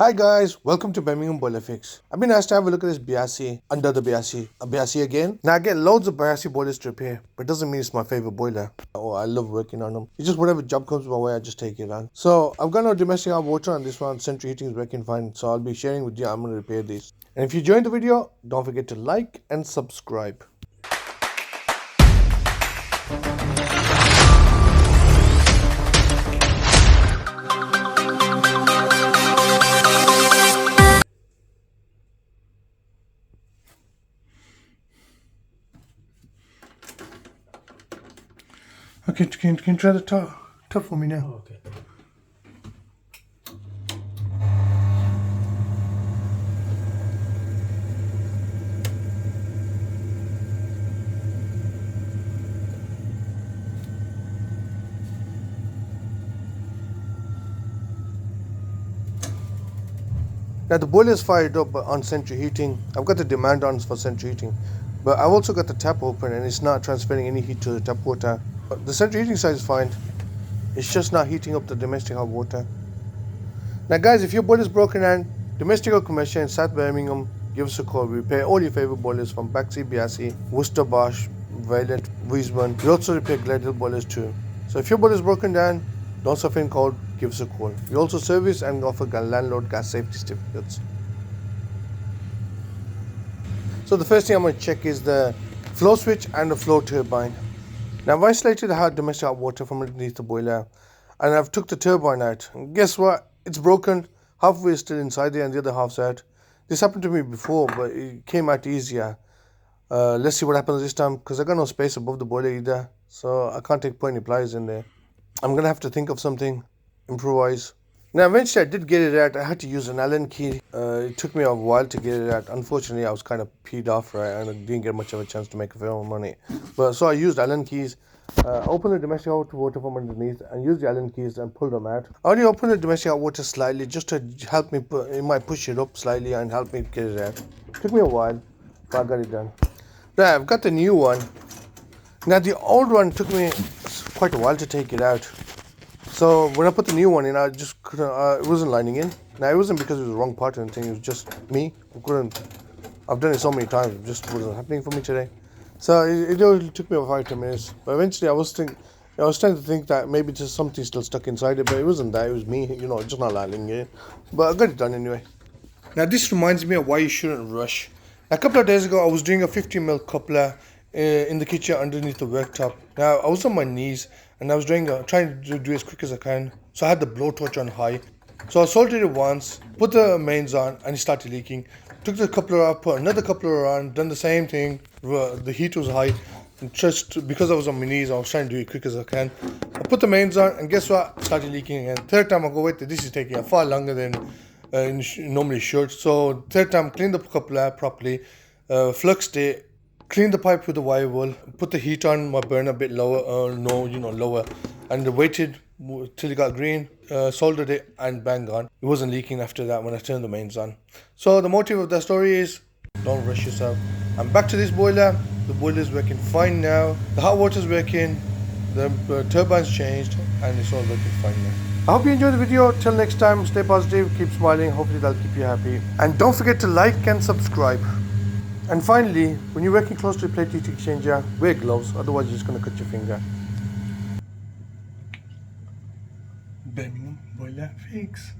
Hi guys, welcome to Birmingham Boiler Fix. I've been asked to have a look at this Biasi, under the Biasi, a Biasi again. Now I get loads of Biasi boilers to repair, but it doesn't mean it's my favorite boiler. Oh, I love working on them. It's just whatever job comes my way, I just take it on. So I've got no domestic hot water on this one, central heating is working fine, so I'll be sharing with you, I'm going to repair these. And if you enjoyed the video, don't forget to like and subscribe. Okay, can you try the top for me now? Oh, okay. Now the boiler is fired up on central heating. I've got the demand on for central heating, but I've also got the tap open and it's not transferring any heat to the tap water. But the central heating side is fine. It's just not heating up the domestic hot water. Now guys, if your boiler is broken and domestic or commercial in South Birmingham, give us a call. We repair all your favorite boilers from baxi, Biasi, wocesterbosch, vaillant, we also repair Gladhill boilers too. So if your boiler is broken down, don't suffer in cold, give us a call. We also service and offer landlord gas safety certificates. So the first thing I'm going to check is the flow switch and the flow turbine. Now I've isolated the hot domestic hot water from underneath the boiler and I've took the turbine out. And guess what? It's broken. Halfway is still inside there and the other half's out. This happened to me before, but it came out easier. Let's see what happens this time, because I got no space above the boiler either, so I can't put any pliers in there. I'm gonna have to think of something, improvise. Now eventually I did get it out. I had to use an Allen key. It took me a while to get it out. Unfortunately I was kind of peed off, right, and I didn't get much of a chance to make a film on it. But so I used Allen keys. Open the domestic hot water from underneath and use the Allen keys and pull them out. I only opened the domestic hot water slightly just to help me, it might push it up slightly and help me get it out. Took me a while, but I got it done. Now I've got the new one. Now the old one took me quite a while to take it out. So when I put the new one in, I just couldn't, it wasn't lining in. Now it wasn't because it was the wrong part or anything, it was just me. I've done it so many times, it just wasn't happening for me today. So it only took me about 5-10 minutes. But eventually I was trying to think that maybe just something still stuck inside it, but it wasn't that, it was me, just not lining in. But I got it done anyway. Now this reminds me of why you shouldn't rush. A couple of days ago I was doing a 50mm coupler in the kitchen underneath the worktop. Now I was on my knees and I was trying to do as quick as I can. So I had the blowtorch on high. So I soldered it once, put the mains on and it started leaking. Took the coupler out, put another coupler on, done the same thing. The heat was high. And just because I was on my knees, I was trying to do it quick as I can. I put the mains on and guess what? It started leaking again. Third time I go, wait, this is taking far longer than normally should. So third time, clean the coupler properly, fluxed it, clean the pipe with the wire wool, put the heat on my burner a bit lower, lower, and waited till it got green, soldered it and bang on. It wasn't leaking after that when I turned the mains on. So the motive of the story is, don't rush yourself. I'm back to this boiler. The boiler is working fine now. The hot water is working, the turbine's changed, and it's all working fine now. I hope you enjoyed the video. Till next time, stay positive, keep smiling, hopefully that'll keep you happy. And don't forget to like and subscribe. And finally, when you're working close to a plate heat exchanger, wear gloves, otherwise you're just going to cut your finger. Birmingham Boiler Fix.